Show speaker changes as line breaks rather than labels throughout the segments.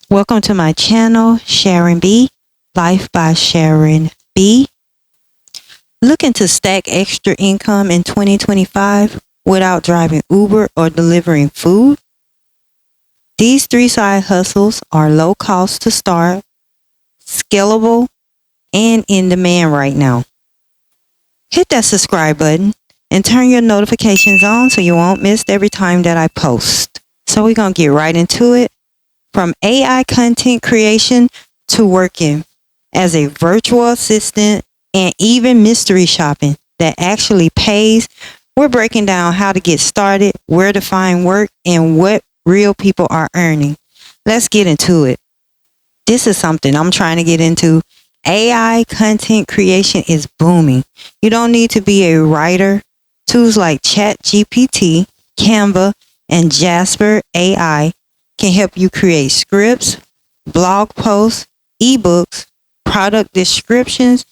Welcome to my channel, Sharon B, Life by Sharon B. Looking to stack extra income in 2025 without driving Uber or delivering food? These 3 side hustles are low cost to start, scalable, and in demand right now. Hit that subscribe button and turn your notifications on so you won't miss every time that I post. So we're going to get right into it. From AI content creation to working as a virtual assistant and even mystery shopping that actually pays, we're breaking down how to get started, where to find work, and what real people are earning. Let's get into it. This is something I'm trying to get into. AI content creation is booming. You don't need to be a writer. Tools like ChatGPT, Canva, and Jasper AI can help you create scripts, blog posts, ebooks, product descriptions,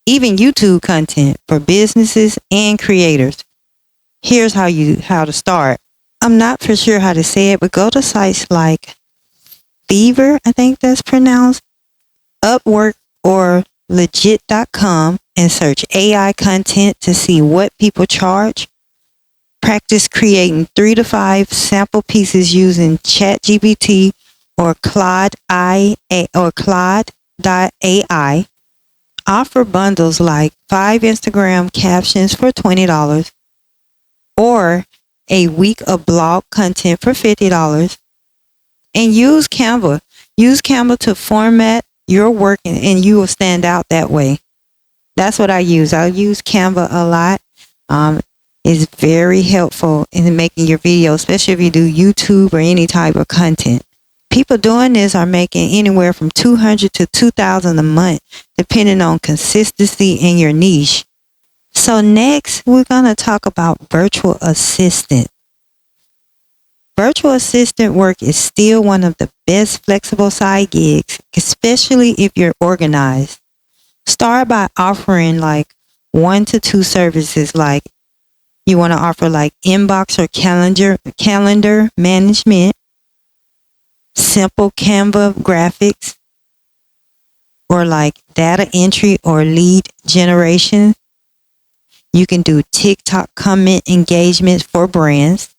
even YouTube content for businesses and creators. Here's how to start. I'm not for sure how to say it, but go to sites like Fiverr, I think that's pronounced, Upwork, or Legiit.com and search AI content to see what people charge. Practice creating 3 to 5 sample pieces using ChatGPT or Claude.ai. Offer bundles like 5 Instagram captions for $20 or a week of blog content for $50. And use Canva. Use Canva to format your work and you will stand out that way. That's what I use. I use Canva a lot. It's very helpful in making your video, especially if you do YouTube or any type of content. People doing this are making anywhere from $200 to $2,000 a month, depending on consistency and your niche. So next, we're going to talk about virtual assistant. Virtual assistant work is still one of the best flexible side gigs, especially if you're organized. Start by offering like 1 to 2 services, like you want to offer like inbox or calendar management, simple Canva graphics, or like data entry or lead generation. You can do TikTok comment engagement for brands.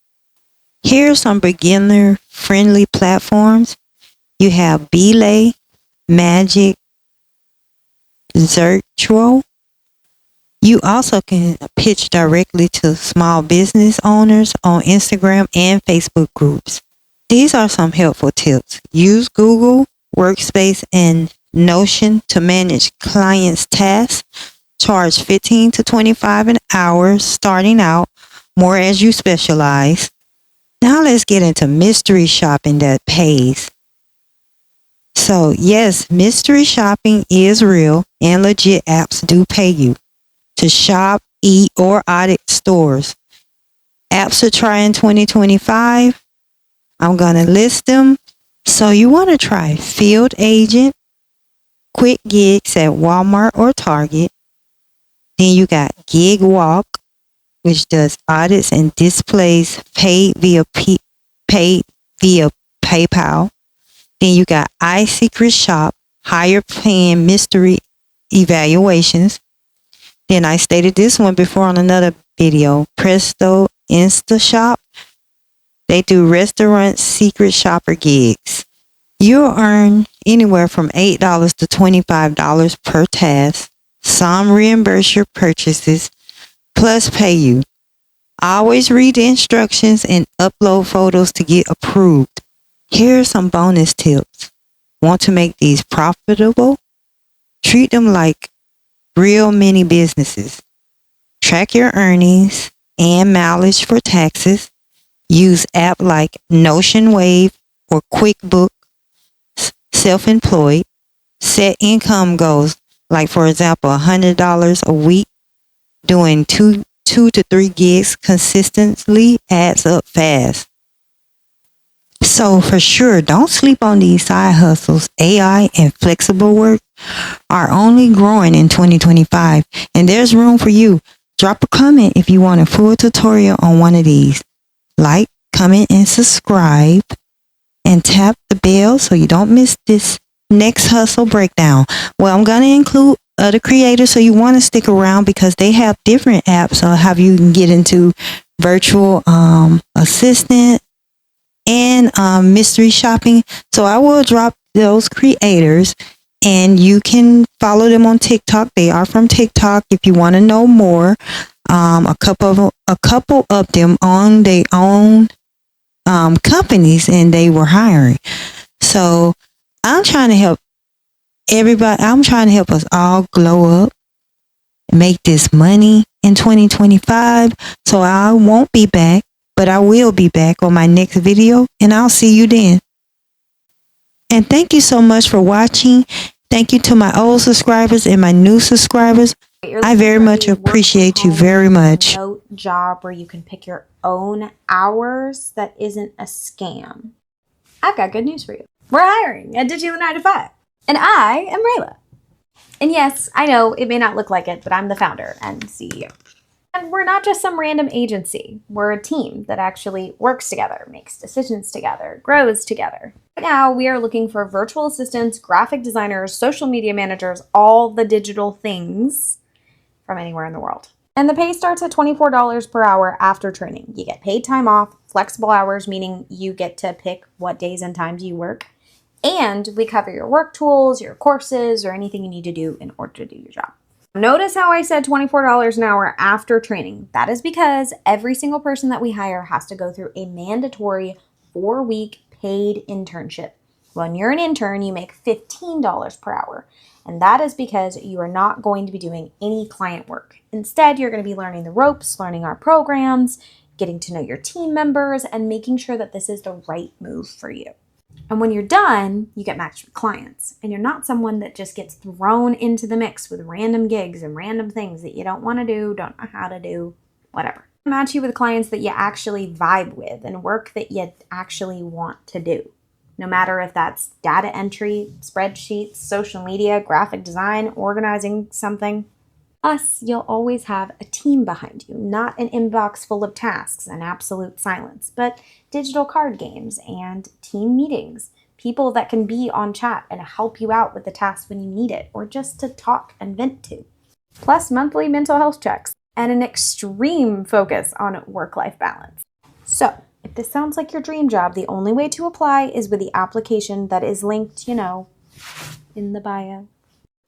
Here's some beginner friendly platforms. You have Belay, Magic, Zirtual. You also can pitch directly to small business owners on Instagram and Facebook groups. These are some helpful tips. Use Google, Workspace, and Notion to manage clients' tasks. Charge $15 to $25 an hour starting out, more as you specialize. Now let's get into mystery shopping that pays. So yes, mystery shopping is real and legit apps do pay you to shop, eat, or audit stores. Apps to try in 2025. I'm going to list them. So you want to try Field Agent, Quick Gigs at Walmart or Target. Then you got Gig Walk, which does audits and displays paid via PayPal. Then you got iSecret Shop, higher paying mystery evaluations. Then I stated this one before on another video. Presto InstaShop. They do restaurant secret shopper gigs. You'll earn anywhere from $8 to $25 per task. Some reimburse your purchases, plus pay you. Always read the instructions and upload photos to get approved. Here are some bonus tips. Want to make these profitable? Treat them like real mini businesses. Track your earnings and mileage for taxes. Use app like Notion or QuickBooks. Self-employed. Set income goals, like for example, $100 a week. Doing two to 3 gigs consistently adds up fast. So for sure, don't sleep on these side hustles. AI and flexible work are only growing in 2025, and there's room for you. Drop a comment if you want a full tutorial on one of these. Like, comment, and subscribe. and tap the bell so you don't miss this next hustle breakdown. Well, I'm going to include other creators, so you want to stick around because they have different apps on how you can get into virtual assistant and mystery shopping. So I will drop those creators and you can follow them on TikTok. They are from TikTok if you want to know more. A couple of them on their own companies, and they were hiring. So I'm trying to help everybody. I'm trying to help us all glow up, make this money in 2025. So I won't be back, but I will be back on my next video, and I'll see you then. And thank you so much for watching. Thank you to my old subscribers and my new subscribers. I very much appreciate you very much.
Remote job where you can pick your own hours that isn't a scam. I've got good news for you. We're hiring at Digital 9 to 5. And I am Rayla. And yes, I know it may not look like it, but I'm the founder and CEO. And we're not just some random agency. We're a team that actually works together, makes decisions together, grows together. Right now, we are looking for virtual assistants, graphic designers, social media managers, all the digital things from anywhere in the world. And the pay starts at $24 per hour after training. You get paid time off, flexible hours, meaning you get to pick what days and times you work. And we cover your work tools, your courses, or anything you need to do in order to do your job. Notice how I said $24 an hour after training. That is because every single person that we hire has to go through a mandatory 4-week paid internship. When you're an intern, you make $15 per hour. And that is because you are not going to be doing any client work. Instead, you're going to be learning the ropes, learning our programs, getting to know your team members, and making sure that this is the right move for you. And when you're done, you get matched with clients. And you're not someone that just gets thrown into the mix with random gigs and random things that you don't want to do, don't know how to do, whatever. Match you with clients that you actually vibe with and work that you actually want to do. No matter if that's data entry, spreadsheets, social media, graphic design, organizing something. Plus, you'll always have a team behind you, not an inbox full of tasks and absolute silence, but digital card games and team meetings, people that can be on chat and help you out with the task when you need it, or just to talk and vent to. Plus, monthly mental health checks and an extreme focus on work-life balance. So, if this sounds like your dream job, the only way to apply is with the application that is linked, in the bio.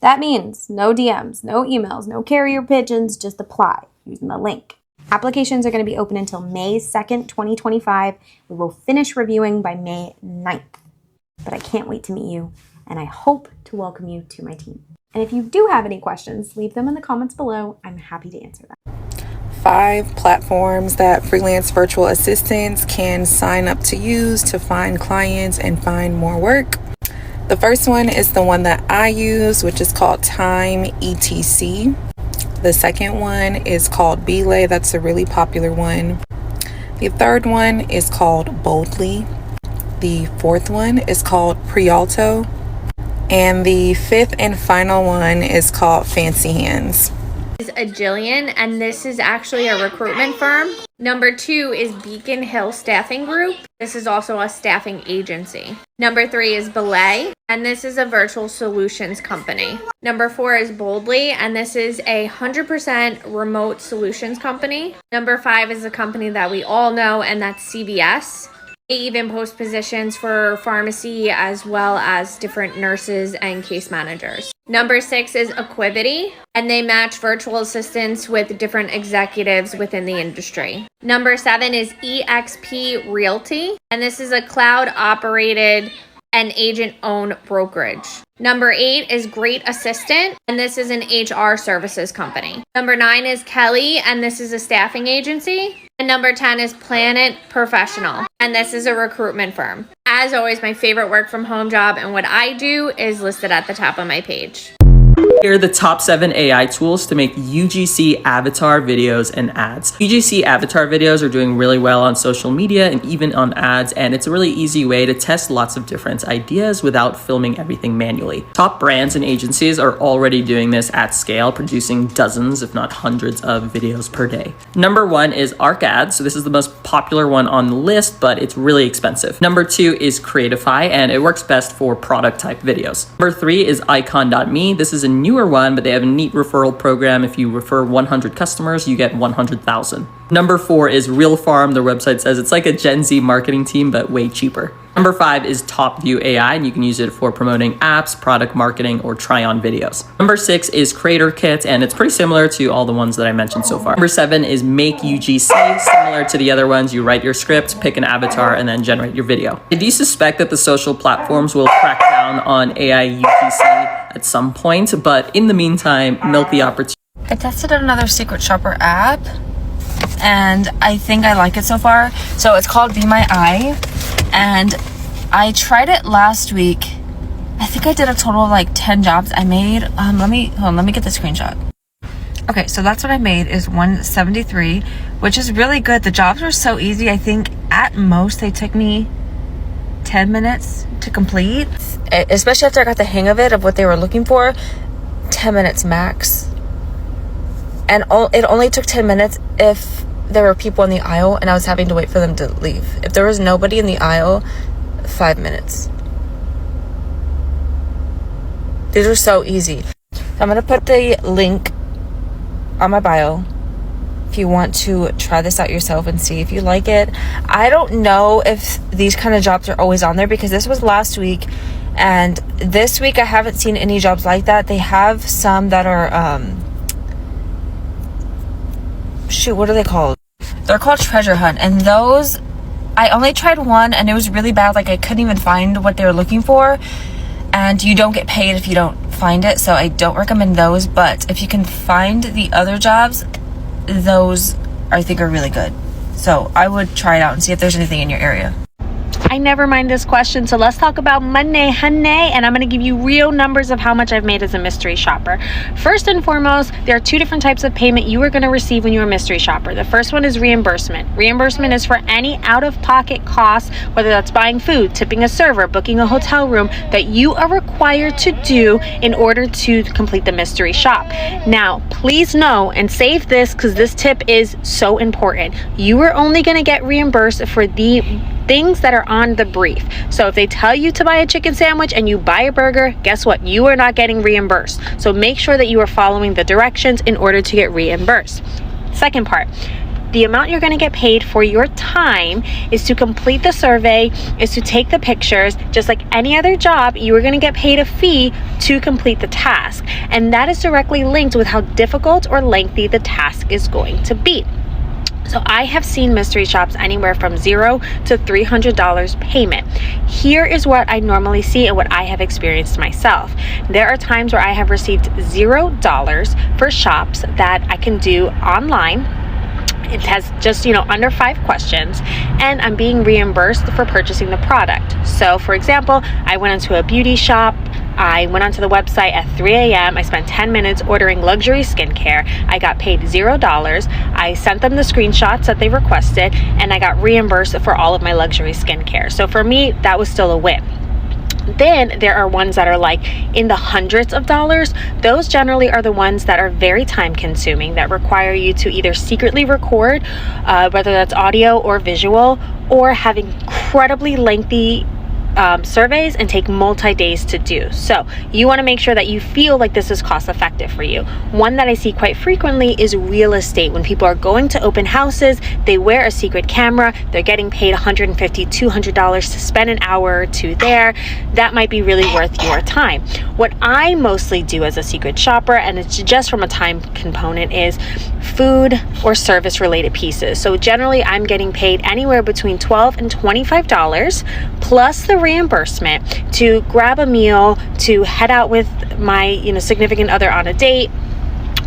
That means no DMs, no emails, no carrier pigeons, just apply using the link. Applications are going to be open until May 2nd, 2025. We will finish reviewing by May 9th. But I can't wait to meet you, and I hope to welcome you to my team. And if you do have any questions, leave them in the comments below. I'm happy to answer them.
5 platforms that freelance virtual assistants can sign up to use to find clients and find more work. The first one is the one that I use, which is called Time ETC. The second one is called Belay. That's a really popular one. The third one is called Boldly. The fourth one is called Prialto. And the fifth and final one is called Fancy Hands.
Is a Jillian, and this is actually a recruitment firm. Number 2 is Beacon Hill Staffing Group. This is also a staffing agency. Number 3 is Belay, and this is a virtual solutions company. Number 4 is Boldly, and this is a 100% remote solutions company. Number 5 is a company that we all know, and that's CVS. They even post positions for pharmacy as well as different nurses and case managers. Number 6 is Equivity, and they match virtual assistants with different executives within the industry. Number 7 is EXP Realty, and this is a cloud-operated and agent-owned brokerage. Number 8 is Great Assistant, and this is an HR services company. Number 9 is Kelly, and this is a staffing agency. And number 10 is Planet Professional, and this is a recruitment firm. As always, my favorite work from home job and what I do is listed at the top of my page.
Here are the top 7 AI tools to make UGC avatar videos and ads. UGC avatar videos are doing really well on social media and even on ads, and it's a really easy way to test lots of different ideas without filming everything manually. Top brands and agencies are already doing this at scale, producing dozens, if not hundreds, of videos per day. Number 1 is Arc Ads. So this is the most popular one on the list, but it's really expensive. Number 2 is Creatify, and it works best for product type videos. Number 3 is Icon.me. This is a newer one, but they have a neat referral program. If you refer 100 customers, you get 100,000. Number 4 is Real Farm. Their website says it's like a Gen Z marketing team, but way cheaper. Number 5 is TopView AI, and you can use it for promoting apps, product marketing, or try-on videos. Number 6 is Creator Kit, and it's pretty similar to all the ones that I mentioned so far. Number 7 is Make UGC. Similar to the other ones, you write your script, pick an avatar, and then generate your video. I do suspect that the social platforms will crack down on AI UGC at some point, but in the meantime, milk the opportunity.
I tested another Secret Shopper app, and I think I like it so far. So it's called Be My Eye, and I tried it last week. I think I did a total of like 10 jobs. I made let me get the screenshot. Okay, so that's what I made, is 173, which is really good. The jobs were so easy. I think at most they took me 10 minutes to complete, especially after I got the hang of it, of what they were looking for. 10 minutes max. And it only took 10 minutes if there were people in the aisle and I was having to wait for them to leave. If there was nobody in the aisle, 5 minutes. These are so easy. I'm going to put the link on my bio if you want to try this out yourself and see if you like it. I don't know if these kind of jobs are always on there, because this was last week, and this week I haven't seen any jobs like that. They have some that are what are they called? They're called treasure hunt, and those, I only tried one and it was really bad. Like, I couldn't even find what they were looking for, and you don't get paid if you don't find it, so I don't recommend those. But if you can find the other jobs, those I think are really good. So I would try it out and see if there's anything in your area.
I never mind this question, so let's talk about money, honey, and I'm going to give you real numbers of how much I've made as a mystery shopper. First and foremost, there are 2 different types of payment you are going to receive when you're a mystery shopper. The first one is reimbursement. Reimbursement is for any out-of-pocket costs, whether that's buying food, tipping a server, booking a hotel room, that you are required to do in order to complete the mystery shop. Now, please know and save this, because this tip is so important. You are only going to get reimbursed for the things that are on the brief. So if they tell you to buy a chicken sandwich and you buy a burger, guess what? You are not getting reimbursed. So make sure that you are following the directions in order to get reimbursed. Second part, the amount you're going to get paid for your time is to complete the survey, is to take the pictures. Just like any other job, you are going to get paid a fee to complete the task. And that is directly linked with how difficult or lengthy the task is going to be. So I have seen mystery shops anywhere from $0 to $300 payment. Here is what I normally see and what I have experienced myself. There are times where I have received $0 for shops that I can do online. It has just, under 5 questions, and I'm being reimbursed for purchasing the product. So for example, I went into a beauty shop. I went onto the website at 3 a.m. I spent 10 minutes ordering luxury skincare. I got paid $0. I sent them the screenshots that they requested, and I got reimbursed for all of my luxury skincare. So for me, that was still a win. Then there are ones that are like in the hundreds of dollars. Those generally are the ones that are very time consuming, that require you to either secretly record, whether that's audio or visual, or have incredibly lengthy surveys and take multi-days to do. So you want to make sure that you feel like this is cost effective for you. One that I see quite frequently is real estate. When people are going to open houses, they wear a secret camera, they're getting paid $150, $200 to spend an hour or 2 there. That might be really worth your time. What I mostly do as a secret shopper, and it's just from a time component, is food or service related pieces. So generally I'm getting paid anywhere between $12 and $25 plus the reimbursement to grab a meal, to head out with my significant other on a date,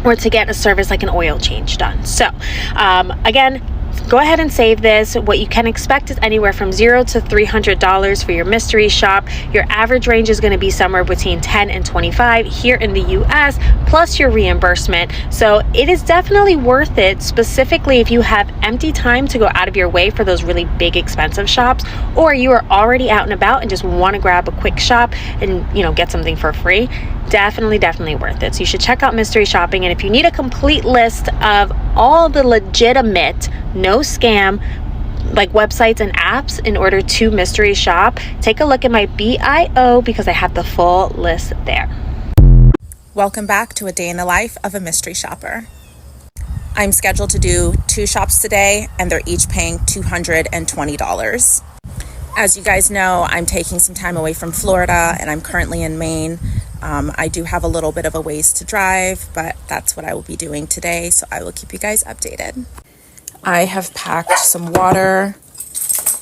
or to get a service like an oil change done. So again,
go ahead and save this. What you can expect is anywhere from $0 to $300 for your mystery shop. Your average range is going to be somewhere between 10 and 25 here in the US, plus your reimbursement. So it is definitely worth it, specifically if you have empty time to go out of your way for those really big expensive shops, or you are already out and about and just want to grab a quick shop and, you know, get something for free. Definitely worth it. So you should check out mystery shopping. And if you need a complete list of all the legitimate, no scam, like websites and apps in order to mystery shop, take a look at my bio because I have the full list there.
Welcome back to a day in the life of a mystery shopper. I'm scheduled to do 2 shops today, and they're each paying $220. As you guys know, I'm taking some time away from Florida, and I'm currently in Maine. I do have a little bit of a ways to drive, but that's what I will be doing today, so I will keep you guys updated. I have packed some water,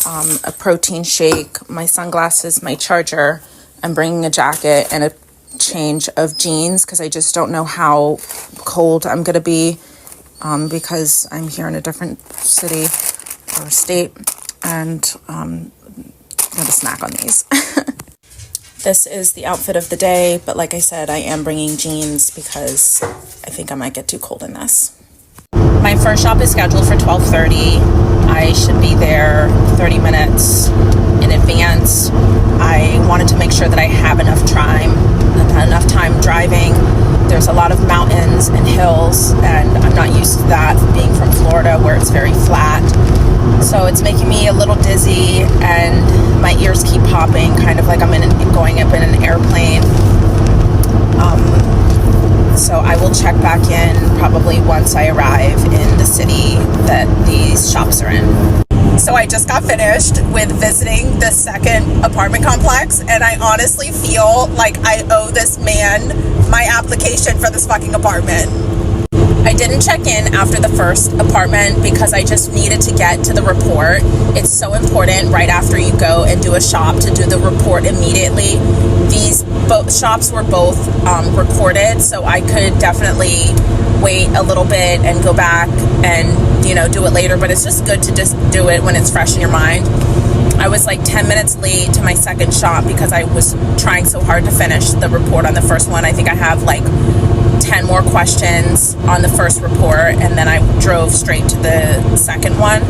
a protein shake, my sunglasses, my charger. I'm bringing a jacket and a change of jeans because I just don't know how cold I'm going to be because I'm here in a different city or state, and I'm going to snack on these. This is the outfit of the day, but like I said, I am bringing jeans because I think I might get too cold in this. My first shop is scheduled for 12:30. I should be there 30 minutes in advance. I wanted to make sure that I have enough time driving. There's a lot of mountains and hills, and I'm not used to that being from Florida where it's very flat. So it's making me a little dizzy, and my ears keep popping, kind of like I'm going up in an airplane. So I will check back in probably once I arrive in the city that these shops are in. So I just got finished with visiting the second apartment complex, and I honestly feel like I owe this man my application for this fucking apartment. I didn't check in after the first apartment because I just needed to get to the report. It's so important right after you go and do a shop to do the report immediately. These both shops were both recorded, so I could definitely wait a little bit and go back and, you know, do it later, but it's just good to just do it when it's fresh in your mind. I was like 10 minutes late to my second shop because I was trying so hard to finish the report on the first one. I think I have like 10 more questions on the first report, and then I drove straight to the second one.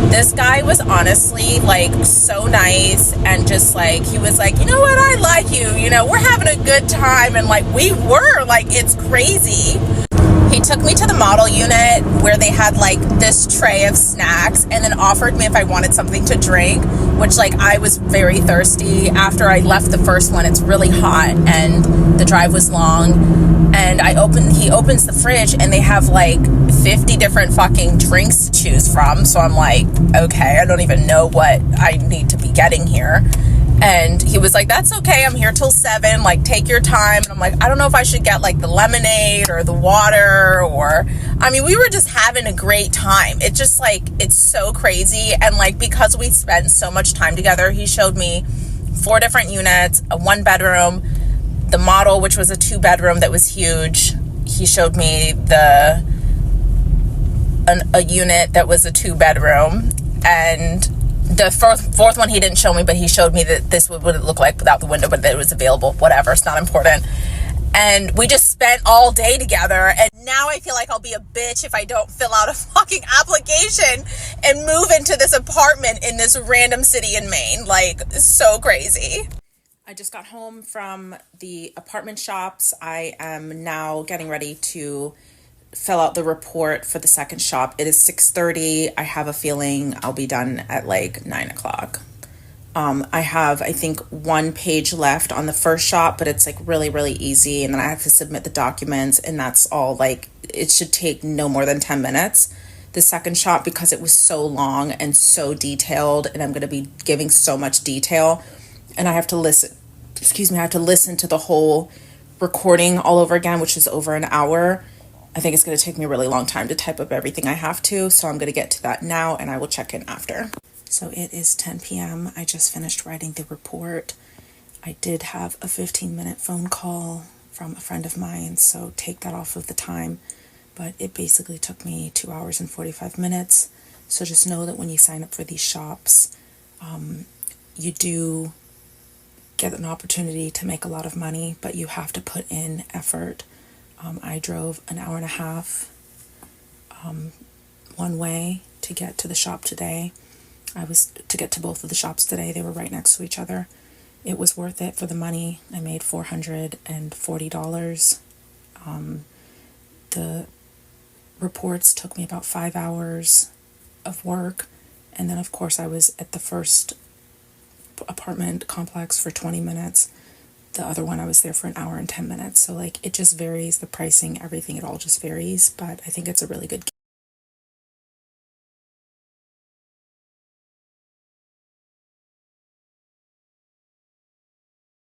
This guy was honestly like so nice, and just like, he was like, you know what, I like you, you know, we're having a good time, and like we were, like, it's crazy. He took me to the model unit where they had like this tray of snacks, and then offered me if I wanted something to drink, which, like, I was very thirsty. After I left the first one, it's really hot and the drive was long, and he opens the fridge and they have like 50 different fucking drinks to choose from. So I'm like, okay, I don't even know what I need to be getting here. And he was like, that's okay, I'm here till 7, like, take your time. And I'm like, I don't know if I should get like the lemonade or the water, or, I mean, we were just having a great time. It just, like, it's so crazy. And like, because we spent so much time together, he showed me 4 different units, a 1-bedroom, the model, which was a 2-bedroom that was huge. He showed me a unit that was a 2-bedroom, and the fourth one he didn't show me, but he showed me that this would what it looked like without the window, but that it was available. Whatever, it's not important. And we just spent all day together, and now I feel like I'll be a bitch if I don't fill out a fucking application and move into this apartment in this random city in Maine. Like, so crazy. I just got home from the apartment shops. I am now getting ready to fill out the report for the second shop. It is 6:30. I have a feeling I'll be done at like 9 o'clock. I have, I think, 1 page left on the first shop, but it's like really, really easy. And then I have to submit the documents, and that's all. Like, it should take no more than 10 minutes. The second shop, because it was so long and so detailed, and I'm going to be giving so much detail, and I have to listen to the whole recording all over again, which is over an hour. I think it's going to take me a really long time to type up everything I have to, so I'm going to get to that now, and I will check in after. So it is 10 p.m. I just finished writing the report. I did have a 15-minute phone call from a friend of mine, so take that off of the time. But it basically took me 2 hours and 45 minutes. So just know that when you sign up for these shops, you do get an opportunity to make a lot of money, but you have to put in effort. I drove an hour and a half one way to get to the shop today. To get to both of the shops today. They were right next to each other. It was worth it for the money. I made $440. The reports took me about 5 hours of work. And then, of course, I was at the first apartment complex for 20 minutes. The other one, I was there for an hour and 10 minutes. So, like, it just varies. The pricing, everything, it all just varies. But I think it's a really good